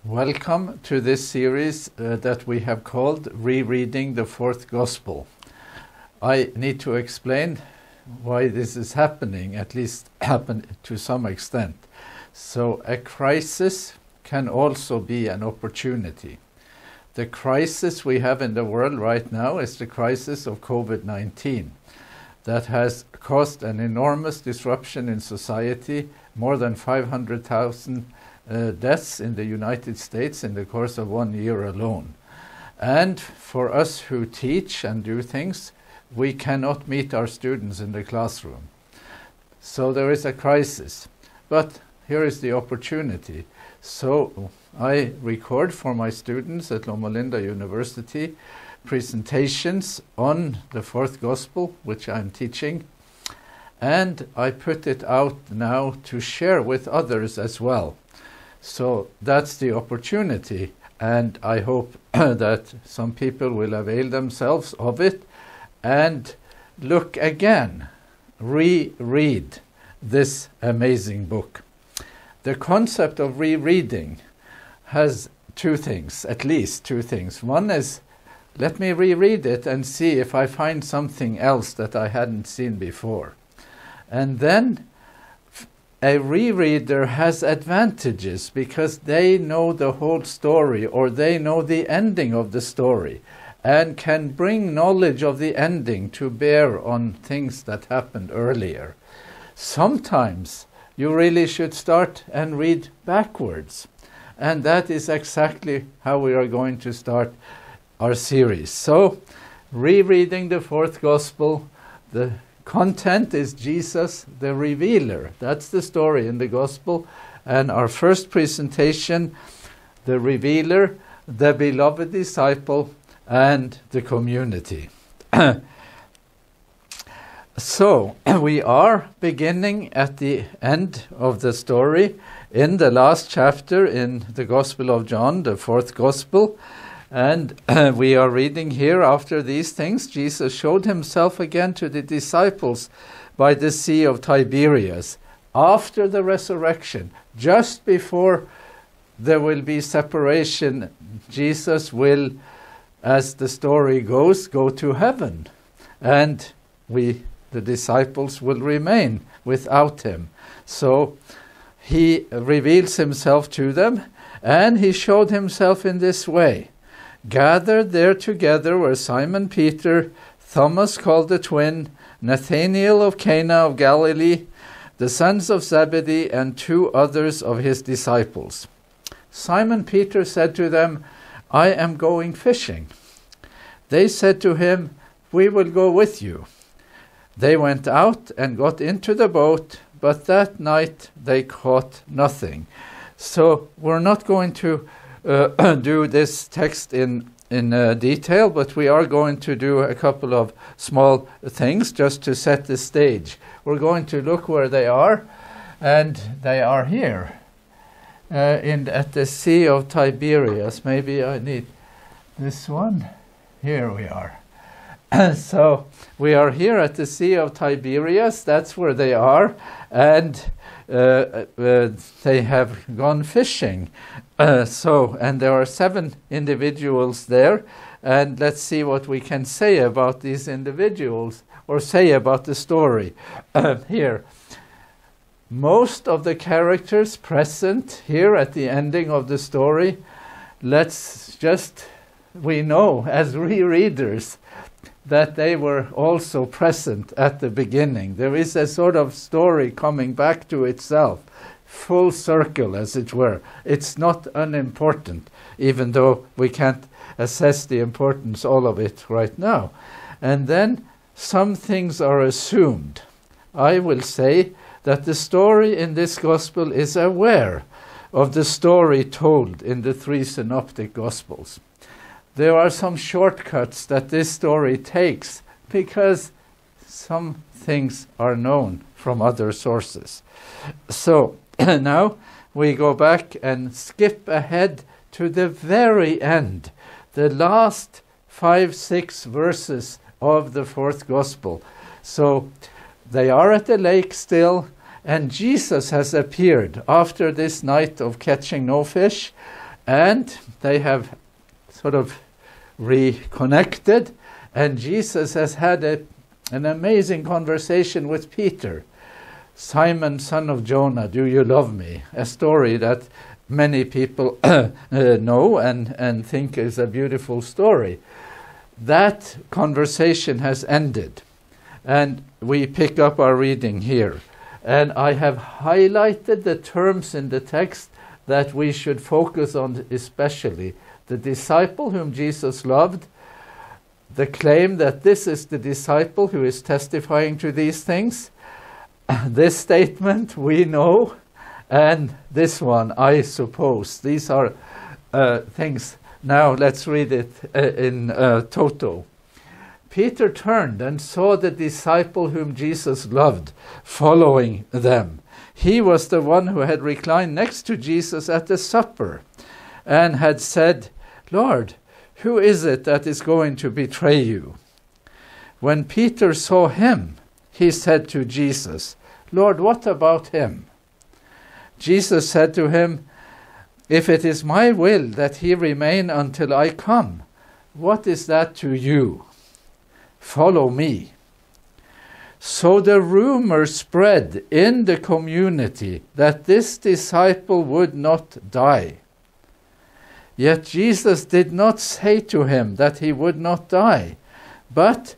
Welcome to this series that we have called Rereading the Fourth Gospel. I need to explain why this is happening, at least happen to some extent. So a crisis can also be an opportunity. The crisis we have in the world right now is the crisis of COVID-19 that has caused an enormous disruption in society, more than 500,000 deaths in the United States in the course of 1 year alone. And for us who teach and do things, we cannot meet our students in the classroom. So there is a crisis. But here is the opportunity. So I record for my students at Loma Linda University presentations on the Fourth Gospel, which I'm teaching. And I put it out now to share with others as well. So that's the opportunity, and I hope that some people will avail themselves of it and look again, reread this amazing book. The concept of rereading has two things, at least two things. One is, let me reread it and see if I find something else that I hadn't seen before. And then a rereader has advantages because they know the whole story, or they know the ending of the story and can bring knowledge of the ending to bear on things that happened earlier. Sometimes you really should start and read backwards, and that is exactly how we are going to start our series. So, rereading the Fourth Gospel, the content is Jesus the Revealer. That's the story in the Gospel. And our first presentation, the Revealer, the beloved disciple, and the community. So, we are beginning at the end of the story in the last chapter in the Gospel of John, the Fourth Gospel. And we are reading here, after these things, Jesus showed himself again to the disciples by the Sea of Tiberias. After the resurrection, just before there will be separation, Jesus will, as the story goes, go to heaven. And we, the disciples, will remain without him. So he reveals himself to them, and he showed himself in this way. Gathered there together were Simon Peter, Thomas called the twin, Nathanael of Cana of Galilee, the sons of Zebedee, and two others of his disciples. Simon Peter said to them, I am going fishing. They said to him, we will go with you. They went out and got into the boat, but that night they caught nothing. So we're not going to do this text in detail, but we are going to do a couple of small things just to set the stage. We're going to look where they are, and they are here at the Sea of Tiberias. Maybe I need this one. Here we are. So we are here at the Sea of Tiberias. That's where they are, and they have gone fishing. And there are 7 individuals there, and let's see what we can say about these individuals, or say about the story. Here, most of the characters present here at the ending of the story, we know as rereaders that they were also present at the beginning. There is a sort of story coming back to itself, full circle, as it were. It's not unimportant, even though we can't assess the importance all of it right now. And then some things are assumed. I will say that the story in this gospel is aware of the story told in the 3 synoptic gospels. There are some shortcuts that this story takes because some things are known from other sources. So now we go back and skip ahead to the very end, the last 5-6 verses of the Fourth Gospel. So they are at the lake still, and Jesus has appeared after this night of catching no fish. And they have sort of reconnected, and Jesus has had an amazing conversation with Peter. Simon, son of Jonah, do you love me? A story that many people know and think is a beautiful story. That conversation has ended, and we pick up our reading here. And I have highlighted the terms in the text that we should focus on, especially the disciple whom Jesus loved, the claim that this is the disciple who is testifying to these things, this statement we know, and this one, I suppose. These are things. Now let's read it in toto. Peter turned and saw the disciple whom Jesus loved following them. He was the one who had reclined next to Jesus at the supper and had said, Lord, who is it that is going to betray you? When Peter saw him, he said to Jesus, Lord, what about him? Jesus said to him, if it is my will that he remain until I come, what is that to you? Follow me. So the rumor spread in the community that this disciple would not die. Yet Jesus did not say to him that he would not die, but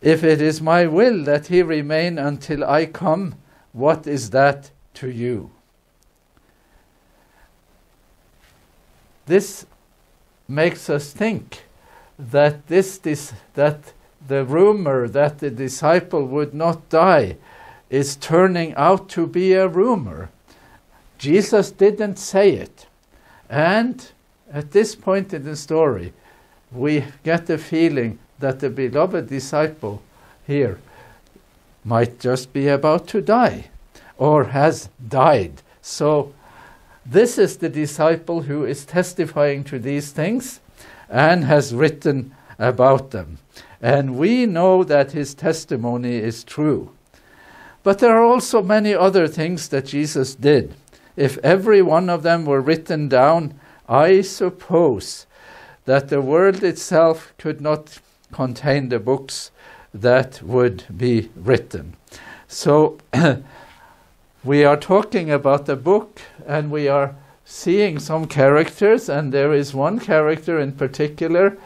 if it is my will that he remain until I come, what is that to you? This makes us think that that the rumor that the disciple would not die is turning out to be a rumor. Jesus didn't say it. And at this point in the story, we get the feeling that the beloved disciple here might just be about to die or has died. So this is the disciple who is testifying to these things and has written about them. And we know that his testimony is true. But there are also many other things that Jesus did. If every one of them were written down, I suppose that the world itself could not contain the books that would be written. So we are talking about the book, and we are seeing some characters, and there is one character in particular,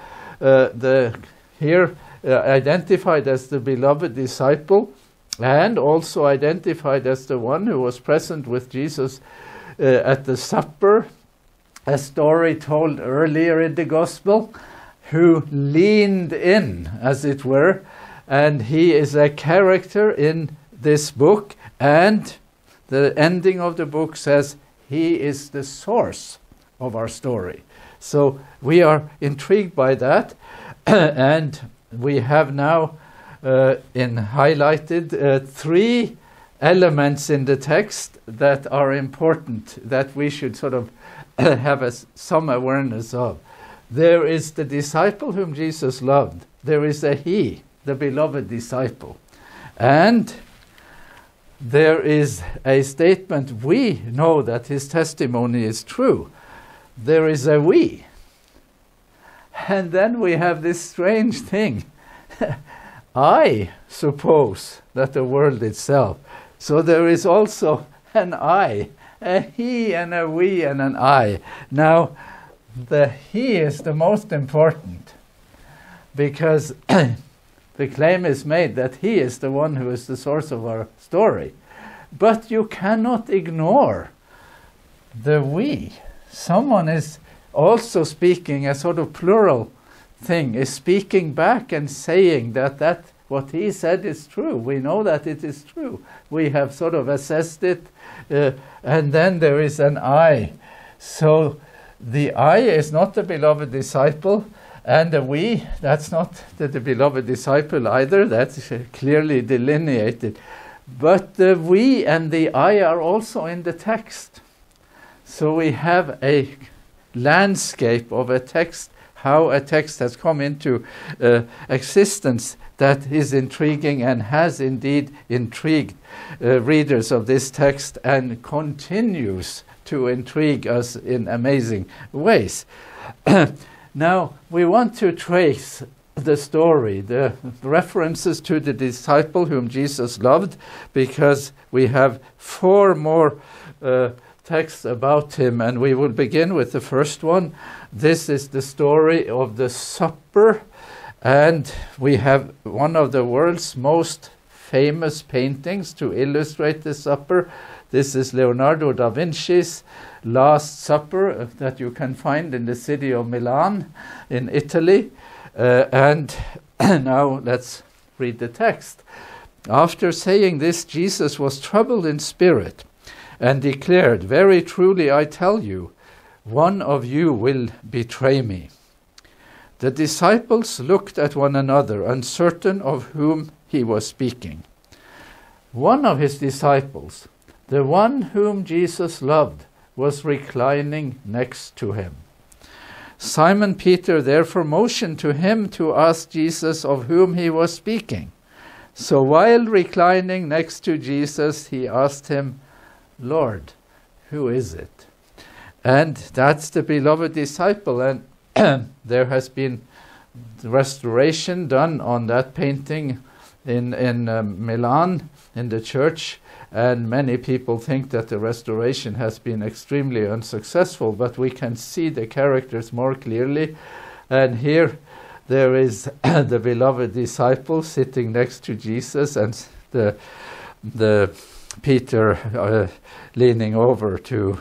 identified as the beloved disciple, and also identified as the one who was present with Jesus at the supper, a story told earlier in the gospel, who leaned in, as it were, and he is a character in this book, and the ending of the book says he is the source of our story. So we are intrigued by that, and we have now highlighted three elements in the text that are important, that we should sort of have some awareness of. There is the disciple whom Jesus loved. There is a he, the beloved disciple. And there is a statement, we know that his testimony is true. There is a we. And then we have this strange thing. I suppose that the world itself. So there is also an I, a he and a we and an I. Now, the he is the most important, because the claim is made that he is the one who is the source of our story. But you cannot ignore the we. Someone is also speaking, a sort of plural thing, is speaking back and saying that what he said is true. We know that it is true. We have sort of assessed it, and then there is an I. So the I is not the beloved disciple, and the we, that's not the beloved disciple either. That's clearly delineated. But the we and the I are also in the text. So we have a landscape of a text, how a text has come into existence, that is intriguing and has indeed intrigued readers of this text and continues to intrigue us in amazing ways. Now, we want to trace the story, the references to the disciple whom Jesus loved, because we have 4 more texts about him, and we will begin with the first one. This is the story of the supper, and we have one of the world's most famous paintings to illustrate the supper. This is Leonardo da Vinci's Last Supper that you can find in the city of Milan in Italy. And now let's read the text. After saying this, Jesus was troubled in spirit and declared, "Very truly I tell you, one of you will betray me." The disciples looked at one another, uncertain of whom he was speaking. One of his disciples, the one whom Jesus loved, was reclining next to him. Simon Peter therefore motioned to him to ask Jesus of whom he was speaking. So while reclining next to Jesus, he asked him, "Lord, who is it?" And that's the beloved disciple. And there has been restoration done on that painting in Milan, in the church. And many people think that the restoration has been extremely unsuccessful, but we can see the characters more clearly. And here there is the beloved disciple sitting next to Jesus, and the Peter leaning over to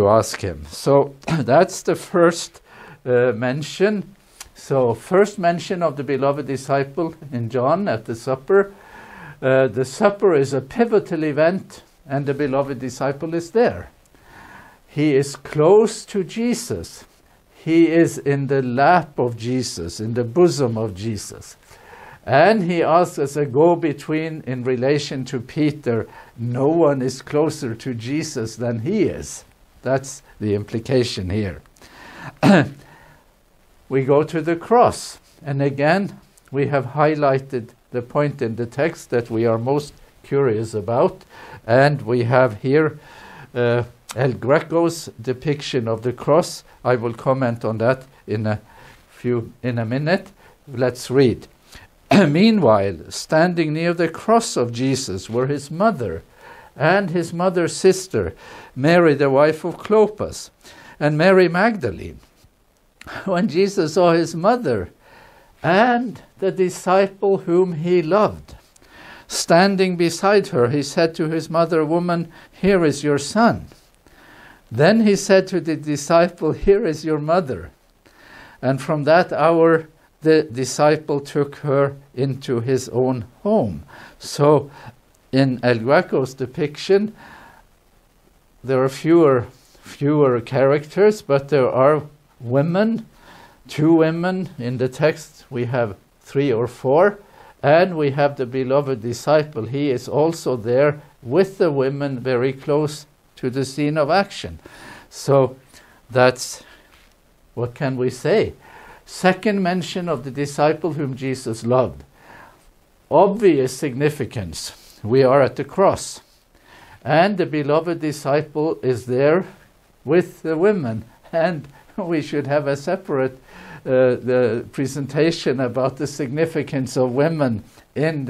ask him. So that's the first mention. So first mention of the beloved disciple in John at the supper. The supper is a pivotal event, and the beloved disciple is there. He is close to Jesus. He is in the lap of Jesus, in the bosom of Jesus. And he asks as a go-between in relation to Peter, no one is closer to Jesus than he is. That's the implication here. We go to the cross, and again we have highlighted the point in the text that we are most curious about, and we have here El Greco's depiction of the cross. I will comment on that in a minute. Let's read. Meanwhile, standing near the cross of Jesus were his mother and his mother's sister, Mary the wife of Clopas, and Mary Magdalene. When Jesus saw his mother and the disciple whom he loved standing beside her, he said to his mother, "Woman, here is your son." Then he said to the disciple, "Here is your mother." And from that hour, the disciple took her into his own home. So in El Greco's depiction, there are fewer characters, but there are women, 2 women. In the text we have 3 or 4, and we have the beloved disciple. He is also there with the women, very close to the scene of action. So that's, what can we say? Second mention of the disciple whom Jesus loved. Obvious significance. We are at the cross, and the beloved disciple is there with the women, and we should have a separate the presentation about the significance of women in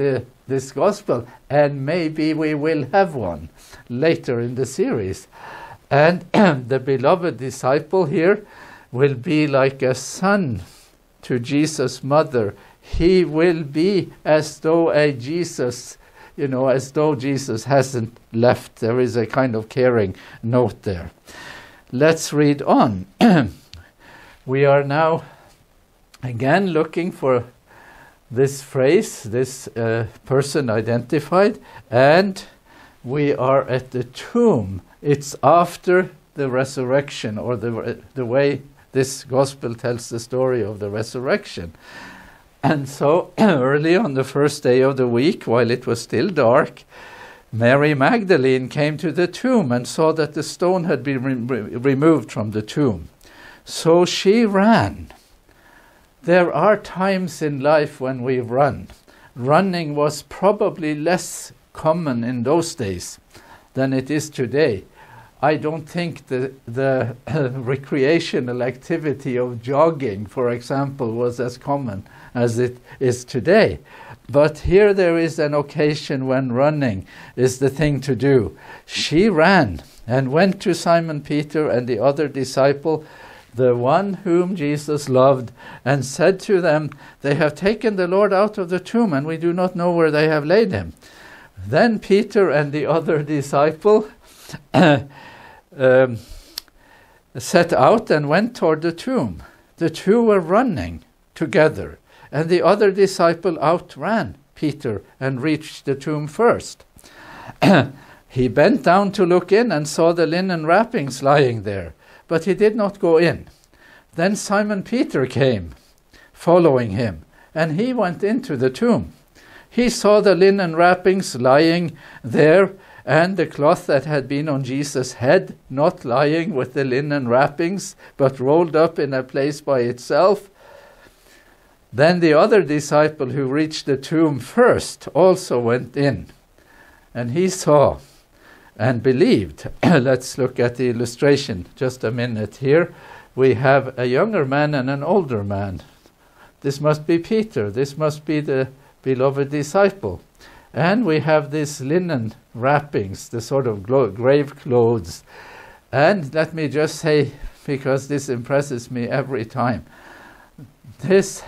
this gospel, and maybe we will have one later in the series. And the beloved disciple here will be like a son to Jesus' mother. He will be as though Jesus hasn't left. There is a kind of caring note there. Let's read on. We are now again looking for this phrase, this person identified, and we are at the tomb. It's after the resurrection, or the way this gospel tells the story of the resurrection. And so early on the first day of the week, while it was still dark, Mary Magdalene came to the tomb and saw that the stone had been removed from the tomb. So she ran. There are times in life when we run. Running was probably less common in those days than it is today. I don't think the recreational activity of jogging, for example, was as common as it is today. But here there is an occasion when running is the thing to do. She ran and went to Simon Peter and the other disciple, the one whom Jesus loved, and said to them, "They have taken the Lord out of the tomb, and we do not know where they have laid him." Then Peter and the other disciple set out and went toward the tomb. The two were running together, and the other disciple outran Peter and reached the tomb first. He bent down to look in and saw the linen wrappings lying there, but he did not go in. Then Simon Peter came, following him, and he went into the tomb. He saw the linen wrappings lying there, and the cloth that had been on Jesus' head, not lying with the linen wrappings, but rolled up in a place by itself. Then the other disciple who reached the tomb first also went in, and he saw and believed. Let's look at the illustration just a minute here. We have a younger man and an older man. This must be Peter. This must be the beloved disciple. And we have this linen wrappings, the sort of grave clothes. And let me just say, because this impresses me every time, this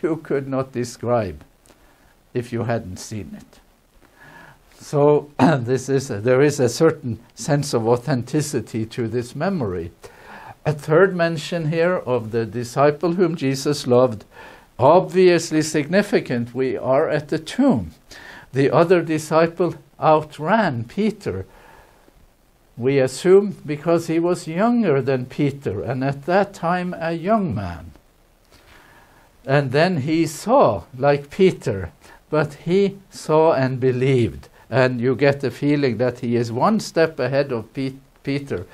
you could not describe if you hadn't seen it. So there is a certain sense of authenticity to this memory. A third mention here of the disciple whom Jesus loved, obviously significant. We are at the tomb. The other disciple outran Peter. We assume because he was younger than Peter, and at that time a young man. And then he saw, like Peter, but he saw and believed. And you get the feeling that he is one step ahead of Peter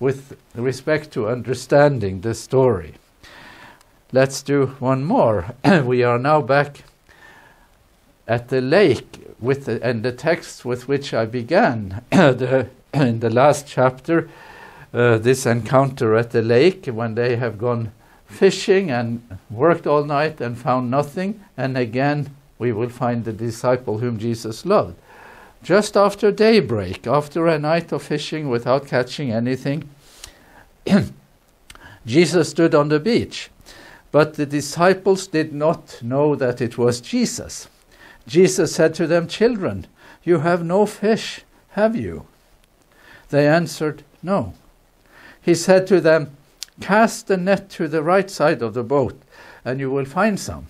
with respect to understanding the story. Let's do one more. We are now back at the lake and the text with which I began in the last chapter, this encounter at the lake when they have gone fishing and worked all night and found nothing, and again we will find the disciple whom Jesus loved. Just after daybreak, after a night of fishing without catching anything, Jesus stood on the beach, but the disciples did not know that it was Jesus. Jesus said to them, "Children, you have no fish, have you?" They answered, "No." He said to them, "Cast the net to the right side of the boat, and you will find some."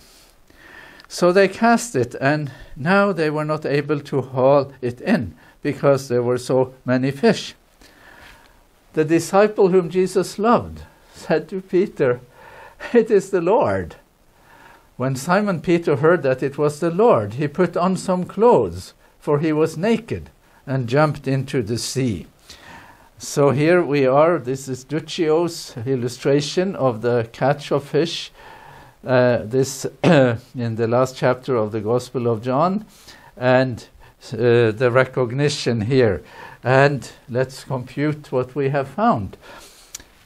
So they cast it, and now they were not able to haul it in, because there were so many fish. The disciple whom Jesus loved said to Peter, "It is the Lord." When Simon Peter heard that it was the Lord, he put on some clothes, for he was naked, and jumped into the sea. So here we are. This is Duccio's illustration of the catch of fish. This in the last chapter of the Gospel of John, and the recognition here. And let's compute what we have found.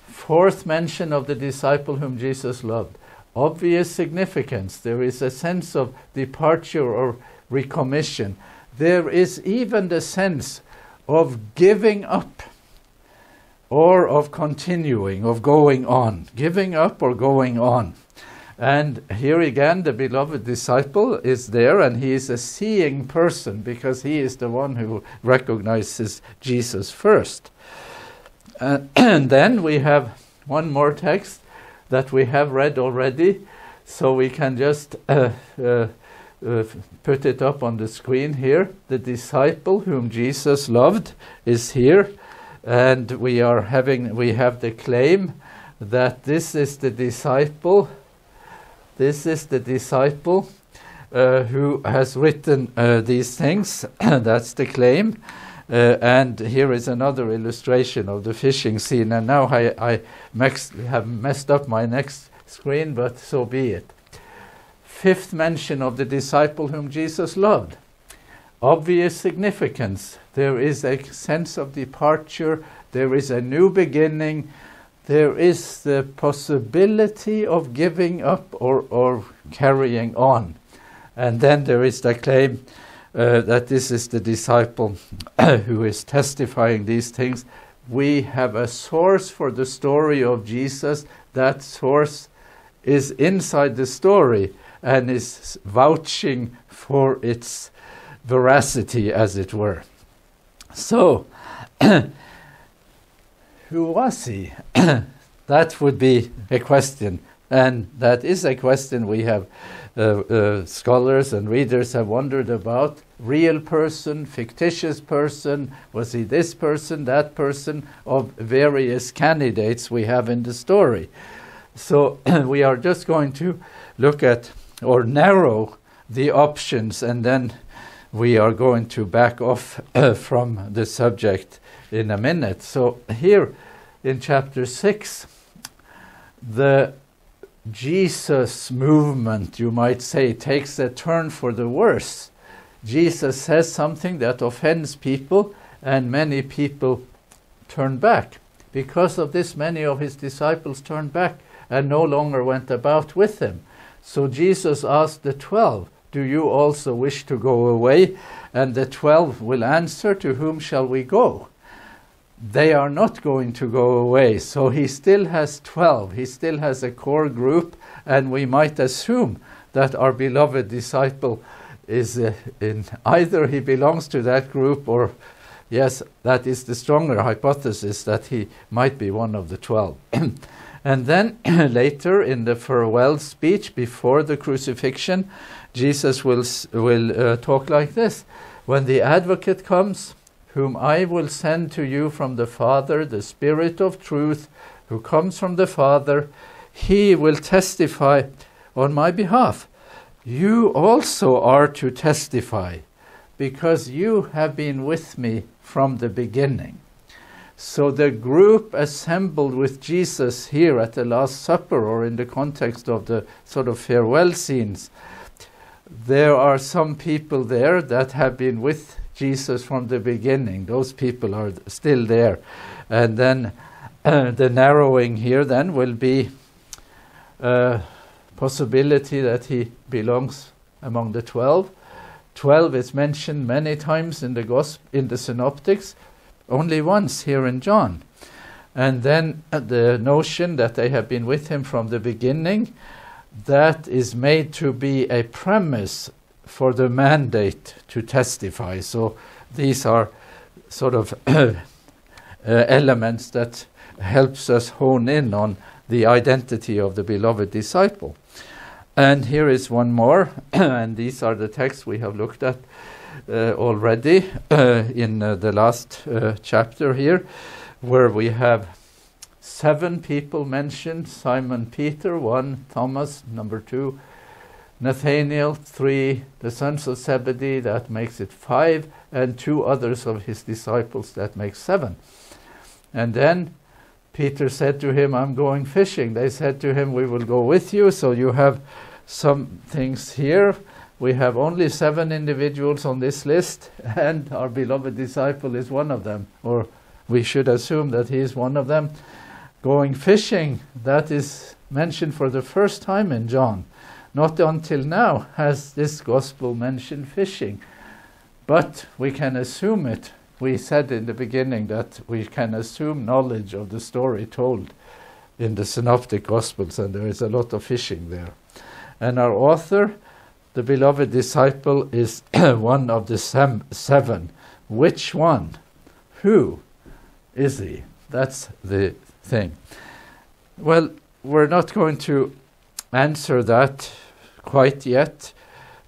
Fourth mention of the disciple whom Jesus loved. Obvious significance. There is a sense of departure or recommission. There is even the sense of giving up or of continuing, of going on. Giving up or going on. And here again, the beloved disciple is there, and he is a seeing person because he is the one who recognizes Jesus first. And then we have one more text that we have read already, so we can just put it up on the screen here. The disciple whom Jesus loved is here, and we have the claim that this is the disciple. This is the disciple who has written these things. That's the claim. And here is another illustration of the fishing scene. And now I have messed up my next screen, but so be it. Fifth mention of the disciple whom Jesus loved. Obvious significance. There is a sense of departure There is a new beginning. There is the possibility of giving up or carrying on. And then there is the claim that this is the disciple who is testifying these things. We have a source for the story of Jesus. That source is inside the story and is vouching for its veracity, as it were. So, who was he? That would be a question, and that is a question we have scholars and readers have wondered about. Real person, fictitious person, was he this person, that person, of various candidates we have in the story. So we are just going to look at or narrow the options, and then we are going to back off from the subject in a minute. So here in chapter 6, the Jesus movement, you might say, takes a turn for the worse. Jesus says something that offends people, and many people turn back. Because of this, many of his disciples turned back and no longer went about with him. So Jesus asked the 12, do you also wish to go away? And the 12 will answer, to whom shall we go? They are not going to go away. So he still has 12. He still has a core group, and we might assume that our beloved disciple is in either he belongs to that group, or yes, that is the stronger hypothesis, that he might be one of the 12. And then later in the farewell speech before the crucifixion, Jesus will talk like this: when the advocate comes, whom I will send to you from the Father, the Spirit of truth, who comes from the Father, he will testify on my behalf. You also are to testify, because you have been with me from the beginning. So the group assembled with Jesus here at the Last Supper, or in the context of the sort of farewell scenes, there are some people there that have been with Jesus from the beginning. Those people are still there. And then the narrowing here then will be possibility that he belongs among the 12. 12 is mentioned many times in the Synoptics, only once here in John. And then the notion that they have been with him from the beginning, that is made to be a premise for the mandate to testify. So these are sort of elements that helps us hone in on the identity of the beloved disciple. And here is one more, and these are the texts we have looked at already in the last chapter here, where we have 7 people mentioned: Simon Peter, 1, Thomas, number 2, Nathanael, 3, the sons of Zebedee, that makes it 5, and 2 others of his disciples, that makes 7. And then Peter said to him, I'm going fishing. They said to him, we will go with you. So you have some things here. We have only 7 individuals on this list, and our beloved disciple is one of them, or we should assume that he is one of them. Going fishing, that is mentioned for the first time in John. Not until now has this gospel mentioned fishing, but we can assume it. We said in the beginning that we can assume knowledge of the story told in the Synoptic Gospels, and there is a lot of fishing there. And our author, the beloved disciple, is one of the 7. Which one? Who is he? That's the thing. Well, we're not going to answer that quite yet.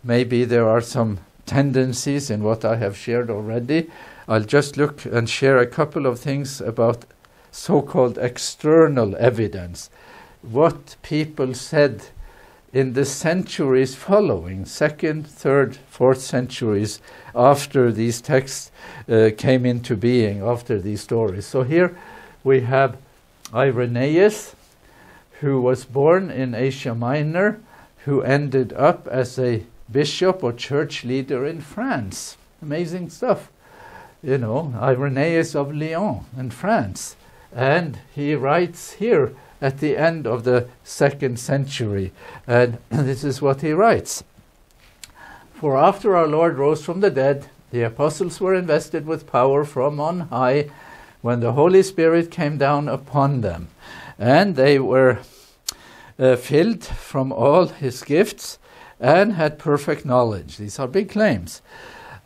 Maybe there are some tendencies in what I have shared already. I'll just look and share a couple of things about so-called external evidence. What people said in the centuries following, 2nd, 3rd, 4th centuries, after these texts came into being, after these stories. So here we have Irenaeus, who was born in Asia Minor, who ended up as a bishop or church leader in France. Amazing stuff. Irenaeus of Lyon in France. And he writes here at the end of the 2nd century, and this is what he writes. For after our Lord rose from the dead, the apostles were invested with power from on high when the Holy Spirit came down upon them. And they were filled from all his gifts and had perfect knowledge. These are big claims.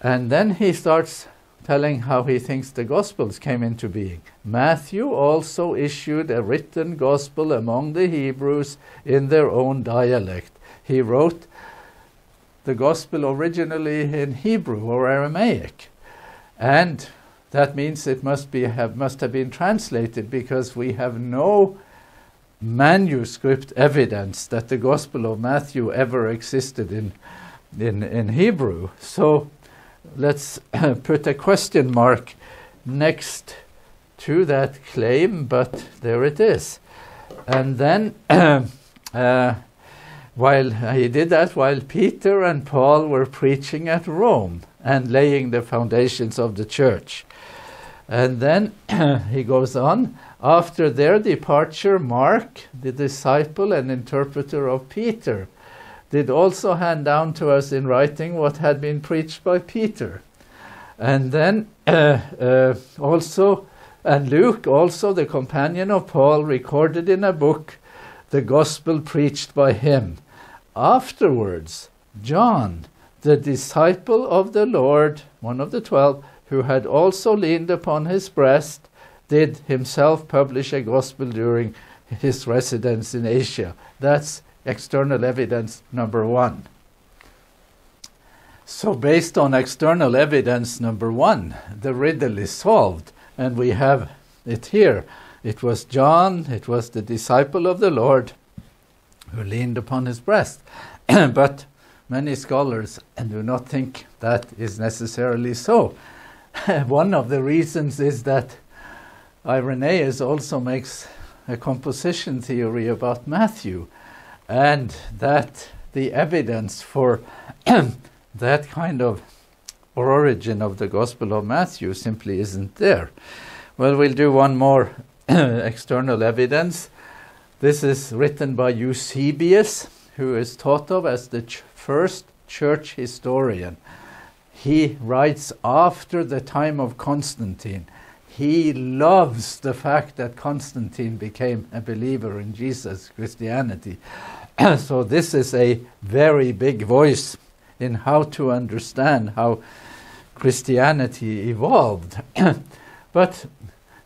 And then he starts telling how he thinks the Gospels came into being. Matthew also issued a written Gospel among the Hebrews in their own dialect. He wrote the Gospel originally in Hebrew or Aramaic. And that means it must have been translated, because we have no manuscript evidence that the Gospel of Matthew ever existed in Hebrew. So let's put a question mark next to that claim, but there it is. And then while he did that, while Peter and Paul were preaching at Rome and laying the foundations of the church. And then he goes on, after their departure, Mark, the disciple and interpreter of Peter, did also hand down to us in writing what had been preached by Peter. And then Luke, also the companion of Paul, recorded in a book the gospel preached by him. Afterwards, John, the disciple of the Lord, one of the 12, who had also leaned upon his breast, did himself publish a gospel during his residence in Asia. That's external evidence number 1. So based on external evidence number 1, the riddle is solved, and we have it here. It was John, it was the disciple of the Lord who leaned upon his breast. But many scholars do not think that is necessarily so. One of the reasons is that Irenaeus also makes a composition theory about Matthew, and that the evidence for that kind of origin of the Gospel of Matthew simply isn't there. Well, we'll do one more external evidence. This is written by Eusebius, who is thought of as the first church historian. He writes after the time of Constantine. He loves the fact that Constantine became a believer in Jesus, Christianity. So this is a very big voice in how to understand how Christianity evolved. But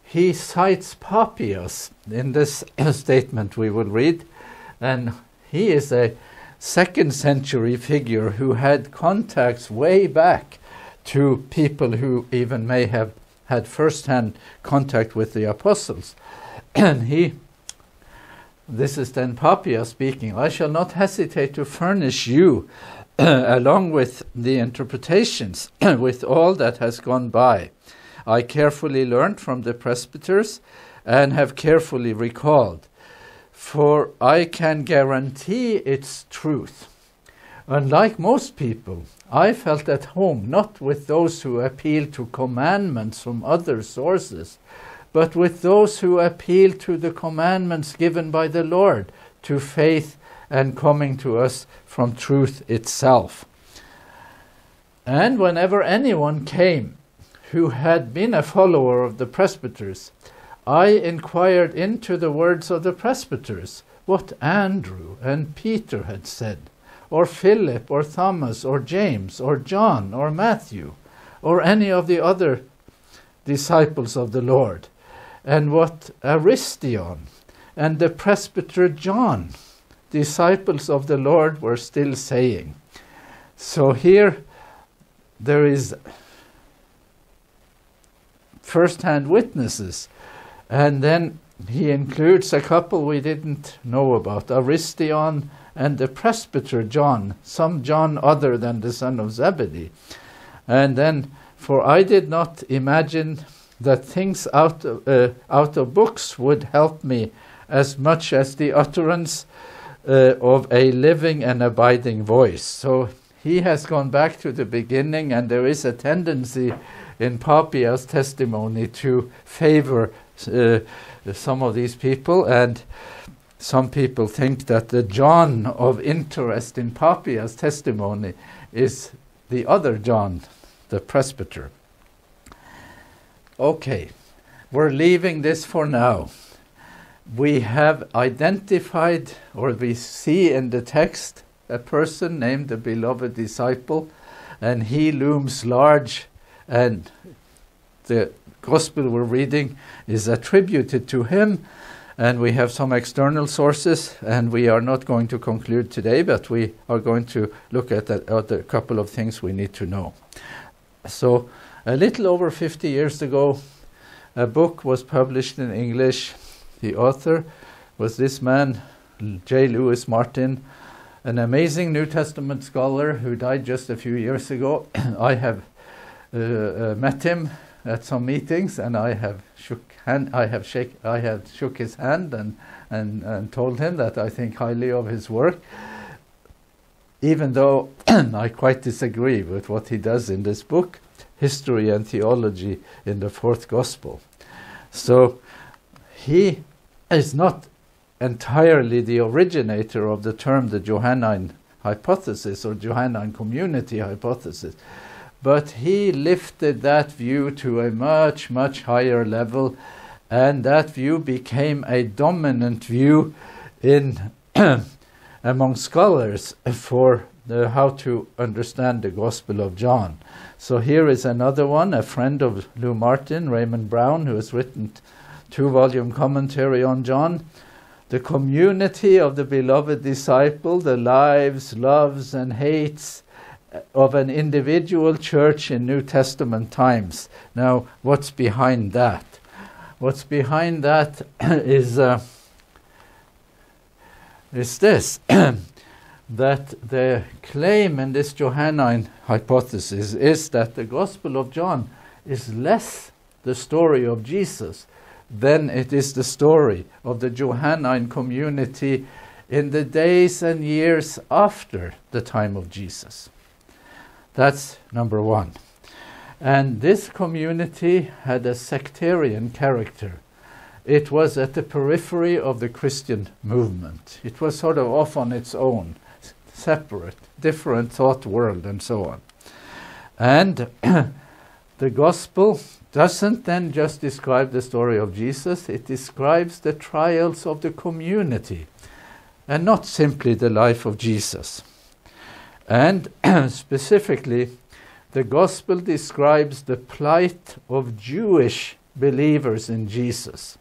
he cites Papias in this statement we will read, and he is a 2nd century figure who had contacts way back to people who even may have had first-hand contact with the apostles. And this is then Papias speaking, I shall not hesitate to furnish you, along with the interpretations, with all that has gone by. I carefully learned from the presbyters and have carefully recalled, for I can guarantee its truth. Unlike most people, I felt at home not with those who appeal to commandments from other sources, but with those who appeal to the commandments given by the Lord, to faith and coming to us from truth itself. And whenever anyone came who had been a follower of the presbyters, I inquired into the words of the presbyters, what Andrew and Peter had said, or Philip, or Thomas, or James, or John, or Matthew, or any of the other disciples of the Lord, and what Aristion and the presbyter John, disciples of the Lord, were still saying. So here there is first-hand witnesses, and then he includes a couple we didn't know about, Aristion and the presbyter John, some John other than the son of Zebedee. And then, for I did not imagine that things out of books would help me as much as the utterance of a living and abiding voice. So he has gone back to the beginning, and there is a tendency in Papia's testimony to favor some of these people, and some people think that the John of interest in Papia's testimony is the other John, the presbyter. Okay, we're leaving this for now. We have identified, or we see in the text, a person named the beloved disciple, and he looms large, and the gospel we're reading is attributed to him, and we have some external sources, and we are not going to conclude today, but we are going to look at a couple of things we need to know. So, a little over 50 years ago, a book was published in English. The author was this man, J. Lewis Martin, an amazing New Testament scholar who died just a few years ago. I have met him at some meetings, and I have shook his hand and told him that I think highly of his work, even though I quite disagree with what he does in this book, History and Theology in the Fourth Gospel. So he is not entirely the originator of the term the Johannine hypothesis or Johannine community hypothesis, but he lifted that view to a much, much higher level, and that view became a dominant view in among scholars for how to understand the Gospel of John. So here is another one, a friend of Lou Martin, Raymond Brown, who has written 2-volume commentary on John. The community of the beloved disciple, the lives, loves, and hates of an individual church in New Testament times. Now, what's behind that? What's behind that is this, that the claim in this Johannine hypothesis is that the Gospel of John is less the story of Jesus than it is the story of the Johannine community in the days and years after the time of Jesus. That's number one. And this community had a sectarian character. It was at the periphery of the Christian movement. It was sort of off on its own, separate, different thought world, and so on. And the gospel doesn't then just describe the story of Jesus, it describes the trials of the community, and not simply the life of Jesus. And specifically, the gospel describes the plight of Jewish believers in Jesus.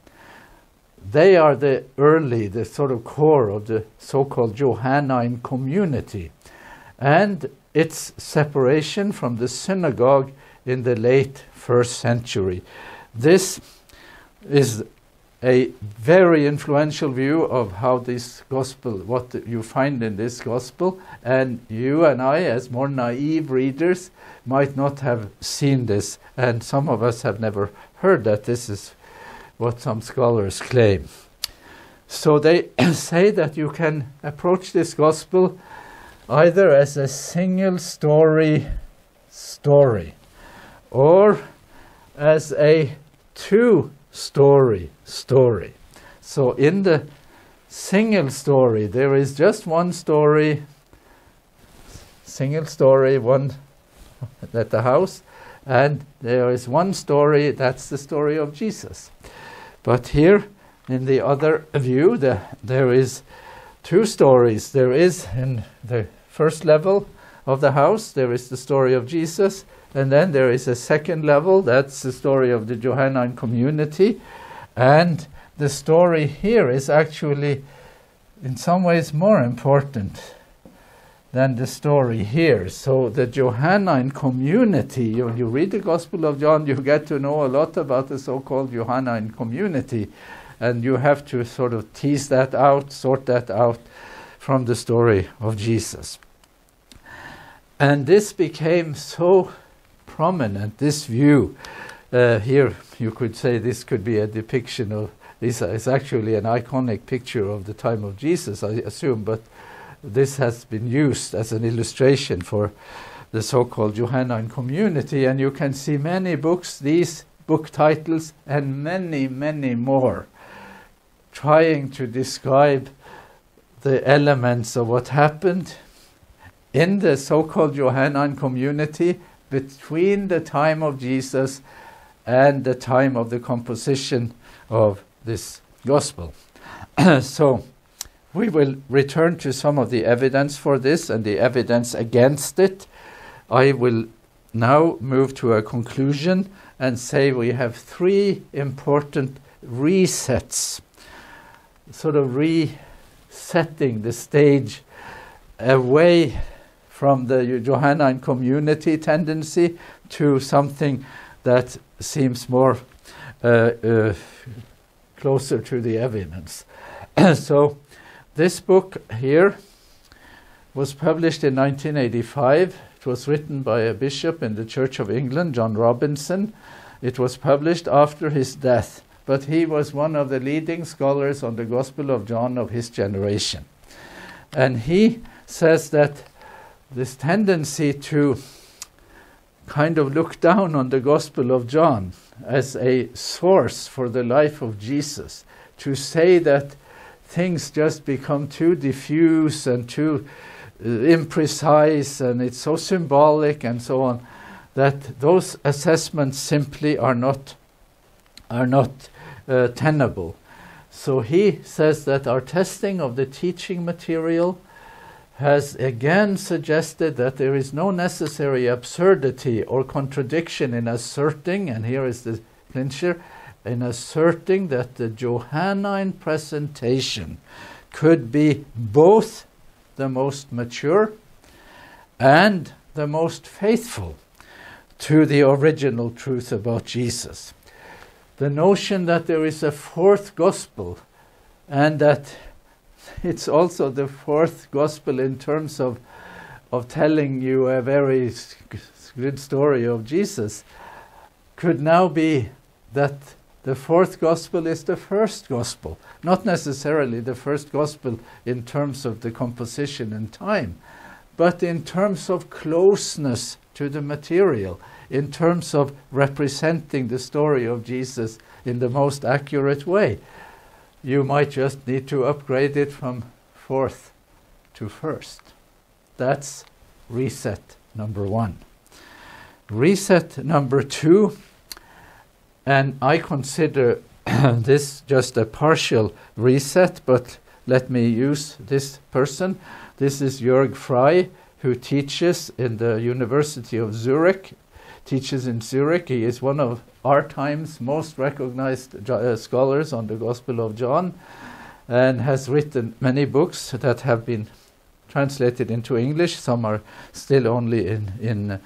They are the sort of core of the so-called Johannine community, and its separation from the synagogue in the late 1st century. This is a very influential view of how this gospel, what you find in this gospel, and you and I, as more naive readers, might not have seen this, and some of us have never heard that this is what some scholars claim. So they say that you can approach this gospel either as a single story or as a two-story story. So in the single story, there is just one story, single story, one at the house, and there is one story, that's the story of Jesus. But here, in the other view, there is two stories. There is, in the first level of the house, there is the story of Jesus, and then there is a second level, that's the story of the Johannine community. And the story here is actually, in some ways, more important than the story here. So the Johannine community, when you read the Gospel of John, you get to know a lot about the so-called Johannine community, and you have to sort of tease that out, sort that out from the story of Jesus. And this became so prominent, this view. Here you could say this could be a depiction of, this is actually an iconic picture of the time of Jesus, I assume, but this has been used as an illustration for the so-called Johannine community, and you can see many books, these book titles, and many, many more, trying to describe the elements of what happened in the so-called Johannine community between the time of Jesus and the time of the composition of this gospel. So we will return to some of the evidence for this and the evidence against it. I will now move to a conclusion and say we have three important resets, sort of resetting the stage away from the Johannine community tendency to something that seems more closer to the evidence. So this book here was published in 1985. It was written by a bishop in the Church of England, John Robinson. It was published after his death, but he was one of the leading scholars on the Gospel of John of his generation. And he says that this tendency to kind of look down on the Gospel of John as a source for the life of Jesus, to say that things just become too diffuse and too imprecise, and it's so symbolic and so on, that those assessments simply are not tenable. So he says that our testing of the teaching material has again suggested that there is no necessary absurdity or contradiction in asserting, and here is the clincher, in asserting that the Johannine presentation could be both the most mature and the most faithful to the original truth about Jesus. The notion that there is a fourth gospel, and that it's also the fourth gospel in terms of telling you a very good story of Jesus, could now be that the fourth gospel is the first gospel. Not necessarily the first gospel in terms of the composition and time, but in terms of closeness to the material, in terms of representing the story of Jesus in the most accurate way. You might just need to upgrade it from fourth to first. That's reset number one. Reset number two, and I consider this just a partial reset, but let me use this person. This is Jörg Frey, who teaches in the University of Zurich, teaches in Zurich. He is one of our time's most recognized scholars on the Gospel of John, and has written many books that have been translated into English. Some are still only in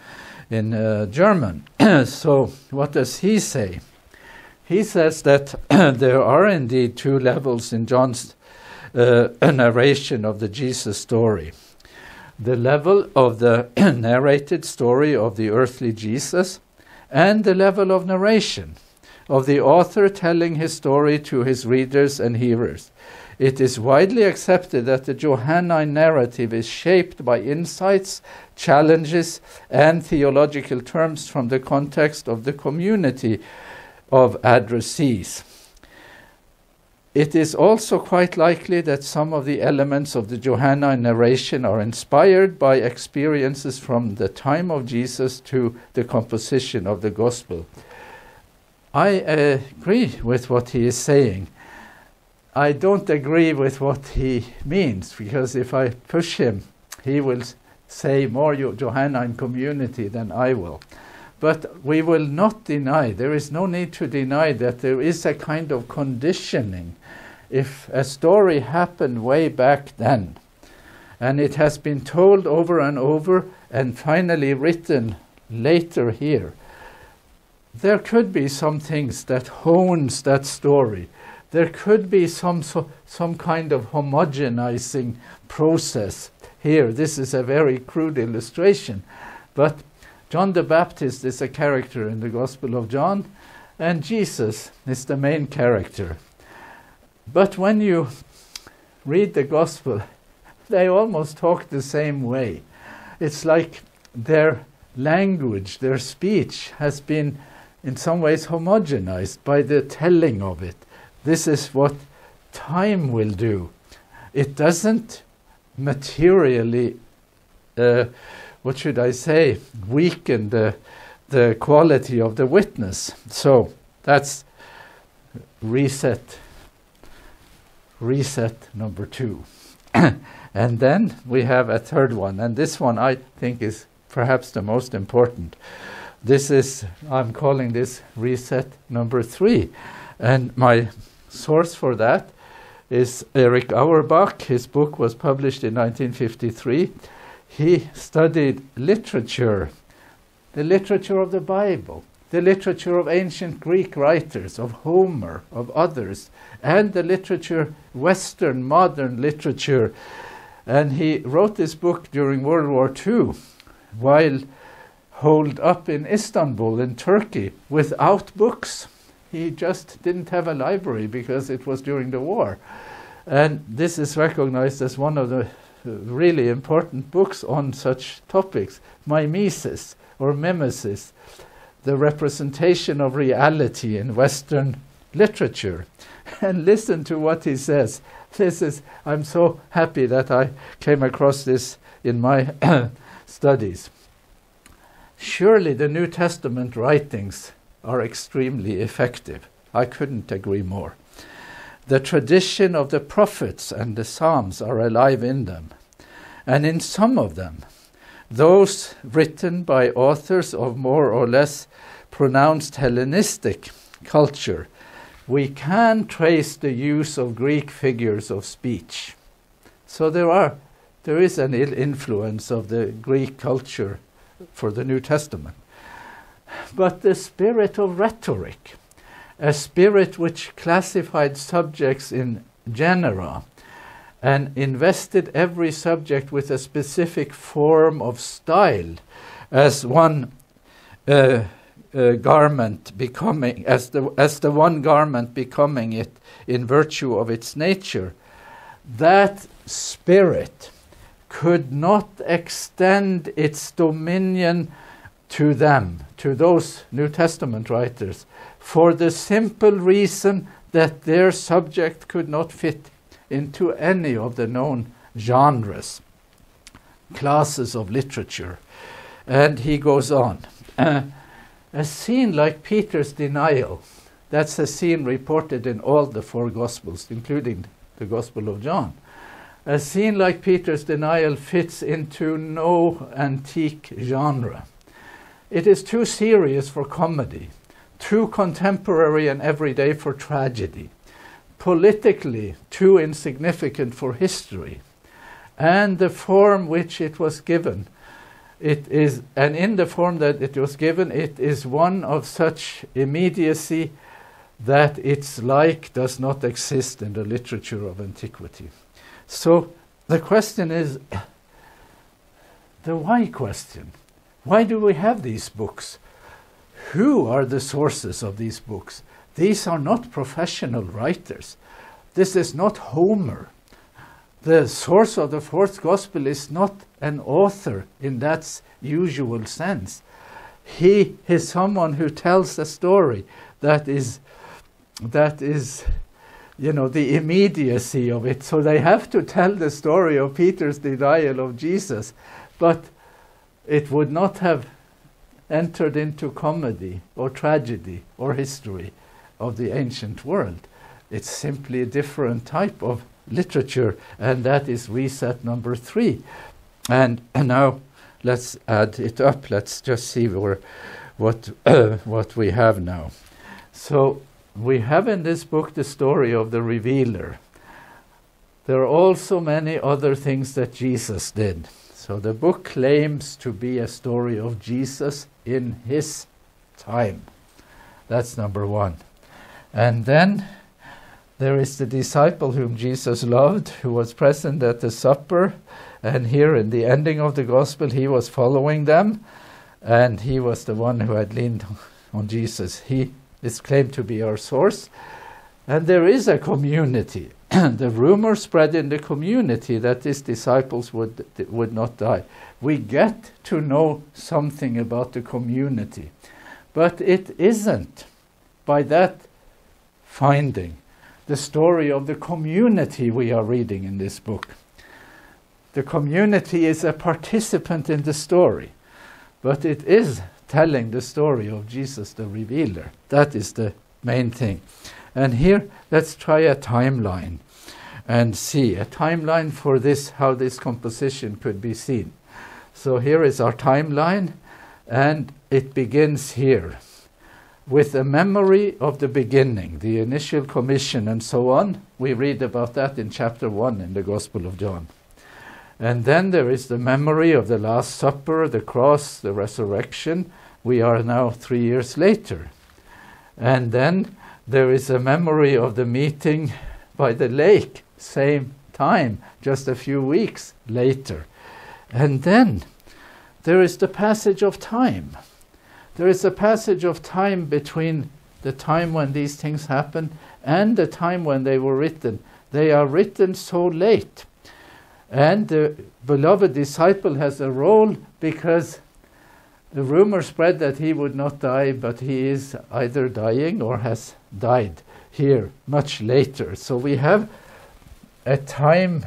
German. So what does he say? He says that there are indeed two levels in John's narration of the Jesus story. The level of the narrated story of the earthly Jesus, and the level of narration of the author telling his story to his readers and hearers. It is widely accepted that the Johannine narrative is shaped by insights, challenges, and theological terms from the context of the community of addressees. It is also quite likely that some of the elements of the Johannine narration are inspired by experiences from the time of Jesus to the composition of the Gospel. I agree with what he is saying. I don't agree with what he means, because if I push him, he will say more Johannine community than I will. But we will not deny, there is no need to deny that there is a kind of conditioning. If a story happened way back then, and it has been told over and over, and finally written later here, there could be some things that hones that story. There could be some kind of homogenizing process here. This is a very crude illustration, but John the Baptist is a character in the Gospel of John, and Jesus is the main character. But when you read the Gospel, they almost talk the same way. It's like their language, their speech has been in some ways homogenized by the telling of it. This is what time will do. It doesn't materially, what should I say, weaken the quality of the witness. So that's reset number 2. And then we have a third one, and this one I think is perhaps the most important. This is, I'm calling this reset number 3. And my source for that is Erich Auerbach. His book was published in 1953. He studied literature, the literature of the Bible, the literature of ancient Greek writers, of Homer, of others, and the literature, Western modern literature. And he wrote this book during World War II, while holed up in Istanbul in Turkey without books. He just didn't have a library because it was during the war. And this is recognized as one of the really important books on such topics, mimesis or mimesis, the representation of reality in Western literature. And listen to what he says. I'm so happy that I came across this in my studies. Surely the New Testament writings are extremely effective. I couldn't agree more. The tradition of the prophets and the Psalms are alive in them. And in some of them, those written by authors of more or less pronounced Hellenistic culture, we can trace the use of Greek figures of speech. So there is an influence of the Greek culture for the New Testament. But the spirit of rhetoric, a spirit which classified subjects in genera and invested every subject with a specific form of style, as one garment becoming, as the one garment becoming it in virtue of its nature, that spirit could not extend its dominion to them, to those New Testament writers, for the simple reason that their subject could not fit into any of the known genres, classes of literature. And he goes on. A scene like Peter's denial, that's a scene reported in all the 4 Gospels, including the Gospel of John. A scene like Peter's denial fits into no antique genre. It is too serious for comedy, too contemporary and everyday for tragedy, politically too insignificant for history, and the form which it was given, in the form that it was given, it is one of such immediacy that its like does not exist in the literature of antiquity. So the question is the why question. Why do we have these books? Who are the sources of these books? These are not professional writers. This is not Homer. The source of the 4th Gospel is not an author in that usual sense. He is someone who tells a story that is, the immediacy of it. So they have to tell the story of Peter's denial of Jesus, but it would not have entered into comedy or tragedy or history of the ancient world. It's simply a different type of literature, and that is reset number 3. And now let's add it up. Let's just see what we have now. So we have in this book the story of the revealer. There are also many other things that Jesus did. So the book claims to be a story of Jesus in his time. That's number 1. And then there is the disciple whom Jesus loved, who was present at the supper. And here in the ending of the gospel, he was following them. And he was the one who had leaned on Jesus. He is claimed to be our source. And there is a community. The rumor spread in the community that these disciples would not die. We get to know something about the community. But it isn't, by that finding, the story of the community we are reading in this book. The community is a participant in the story, but it is telling the story of Jesus the Revealer. That is the main thing. And here, let's try a timeline and see a timeline for this, how this composition could be seen. So here is our timeline, and it begins here with a memory of the beginning, the initial commission and so on. We read about that in chapter 1 in the Gospel of John. And then there is the memory of the Last Supper, the cross, the resurrection. We are now 3 years later. And then there is a memory of the meeting by the lake, same time, just a few weeks later. And then there is the passage of time. There is a passage of time between the time when these things happened and the time when they were written. They are written so late. And the beloved disciple has a role because the rumor spread that he would not die, but he is either dying or has died here much later. So we have a time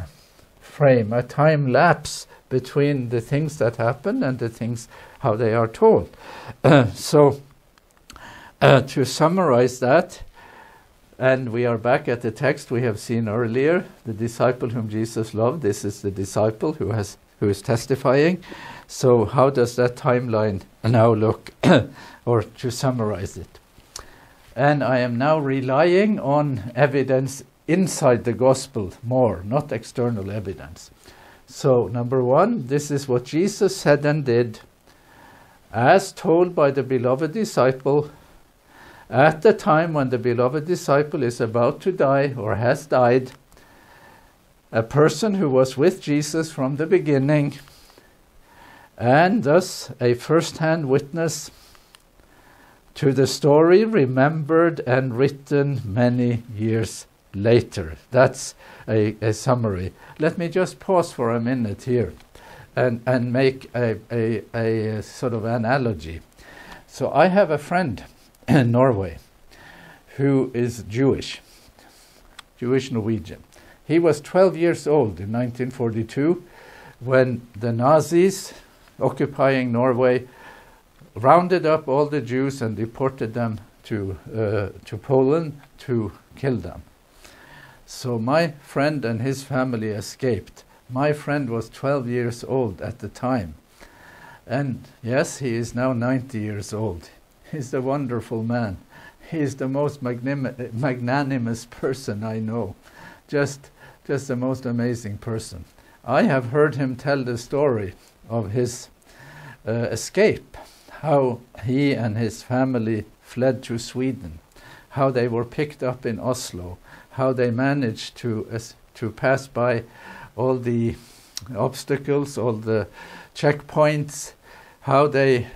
frame, a time lapse between the things that happen and the things how they are told. So to summarize that, and we are back at the text we have seen earlier, the disciple whom Jesus loved. This is the disciple who is testifying. So how does that timeline now look, or to summarize it? And I am now relying on evidence inside the gospel more, not external evidence. So number one, this is what Jesus said and did, as told by the beloved disciple, at the time when the beloved disciple is about to die or has died, a person who was with Jesus from the beginning, and thus a first-hand witness to the story remembered and written many years later. That's a summary. Let me just pause for a minute here and make a sort of analogy. So I have a friend in Norway who is Jewish Norwegian. He was 12 years old in 1942 when the Nazis occupying Norway rounded up all the Jews and deported them to Poland to kill them. So my friend and his family escaped. My friend was 12 years old at the time. And yes, he is now 90 years old. He's a wonderful man. He's the most magnanimous person I know. Just the most amazing person. I have heard him tell the story of his escape, how he and his family fled to Sweden, how they were picked up in Oslo, how they managed to pass by all the obstacles, all the checkpoints, how they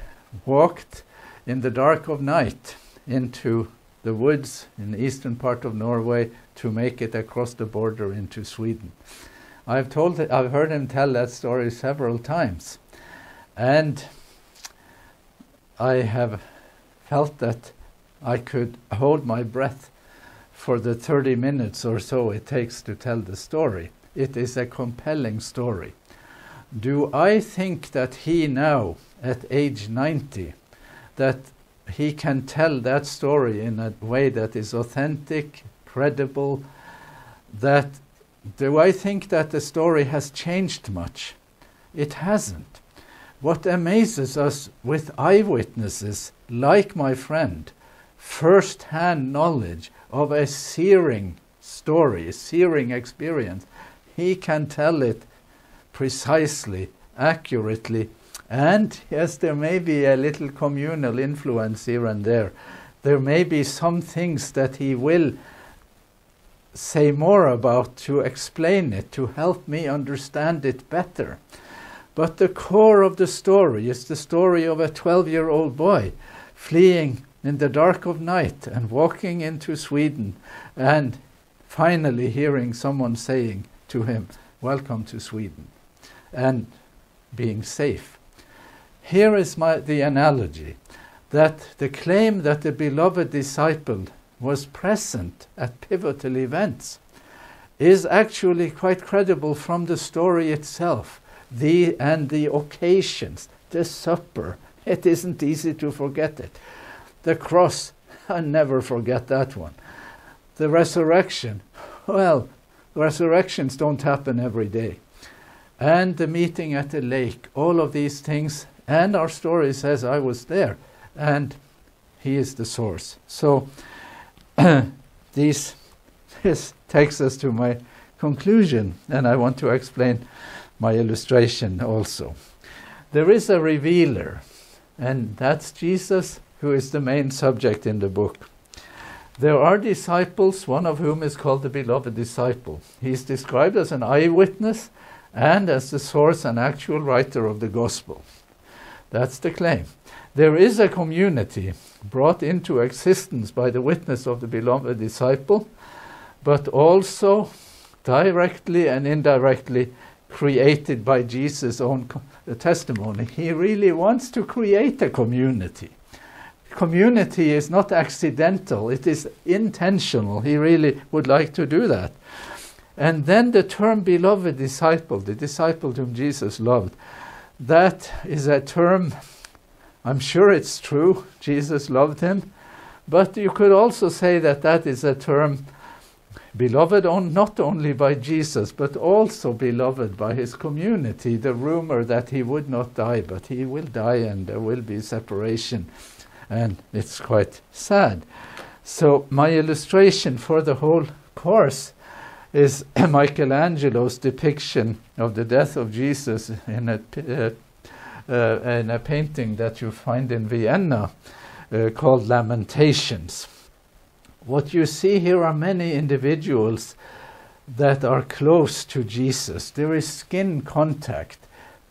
walked in the dark of night into the woods in the eastern part of Norway to make it across the border into Sweden. I've heard him tell that story several times, and I have felt that I could hold my breath for the 30 minutes or so it takes to tell the story. It is a compelling story. Do I think that he now, at age 90, that he can tell that story in a way that is authentic, credible? Do I think that the story has changed much? It hasn't. What amazes us with eyewitnesses, like my friend, first-hand knowledge of a searing story, a searing experience, he can tell it precisely, accurately, and yes, there may be a little communal influence here and there. There may be some things that he will say more about to explain it, to help me understand it better. But the core of the story is the story of a 12-year-old boy fleeing in the dark of night and walking into Sweden and finally hearing someone saying to him, "Welcome to Sweden," and being safe. Here is the analogy, that the claim that the beloved disciple was present at pivotal events is actually quite credible from the story itself, and the occasions, the supper. It isn't easy to forget it. The cross, I never forget that one. The resurrection, well, resurrections don't happen every day. And the meeting at the lake, all of these things, and our story says I was there, and he is the source. So this takes us to my conclusion, and I want to explain my illustration also. There is a revealer, and that's Jesus, who is the main subject in the book. There are disciples, one of whom is called the beloved disciple. He is described as an eyewitness and as the source and actual writer of the gospel. That's the claim. There is a community brought into existence by the witness of the beloved disciple, but also directly and indirectly created by Jesus' own testimony. He really wants to create a community. Community is not accidental, it is intentional. He really would like to do that. And then the term beloved disciple, the disciple whom Jesus loved, that is a term, I'm sure it's true, Jesus loved him, but you could also say that that is a term beloved not only by Jesus, but also beloved by his community. The rumor that he would not die, but he will die and there will be separation. And it's quite sad. So my illustration for the whole course is Michelangelo's depiction of the death of Jesus in a painting that you find in Vienna called Lamentations. What you see here are many individuals that are close to Jesus. There is skin contact.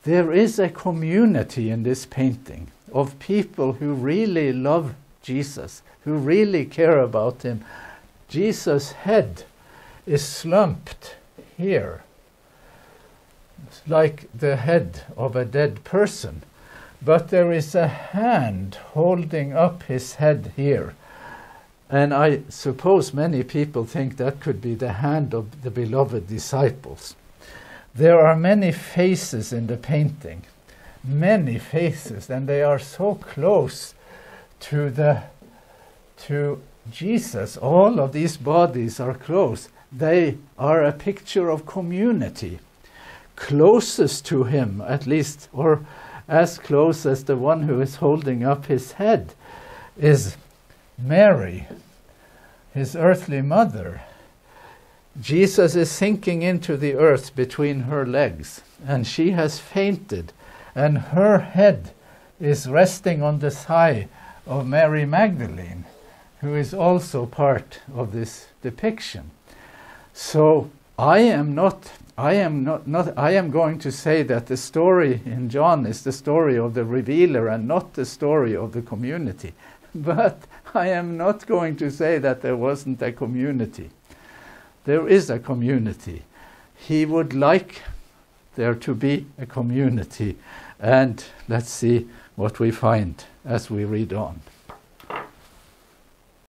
There is a community in this painting of people who really love Jesus, who really care about him. Jesus' head is slumped here. It's like the head of a dead person. But there is a hand holding up his head here. And I suppose many people think that could be the hand of the beloved disciples. There are many faces in the painting. Many faces, and they are so close to Jesus. All of these bodies are close. They are a picture of community. Closest to him, at least, or as close as the one who is holding up his head, is Mary, his earthly mother. Jesus is sinking into the earth between her legs, and she has fainted, and her head is resting on the thigh of Mary Magdalene, who is also part of this depiction. So I am going to say that the story in John is the story of the revealer and not the story of the community. But I am not going to say that there wasn't a community. There is a community. He would like there to be a community. And let's see what we find as we read on.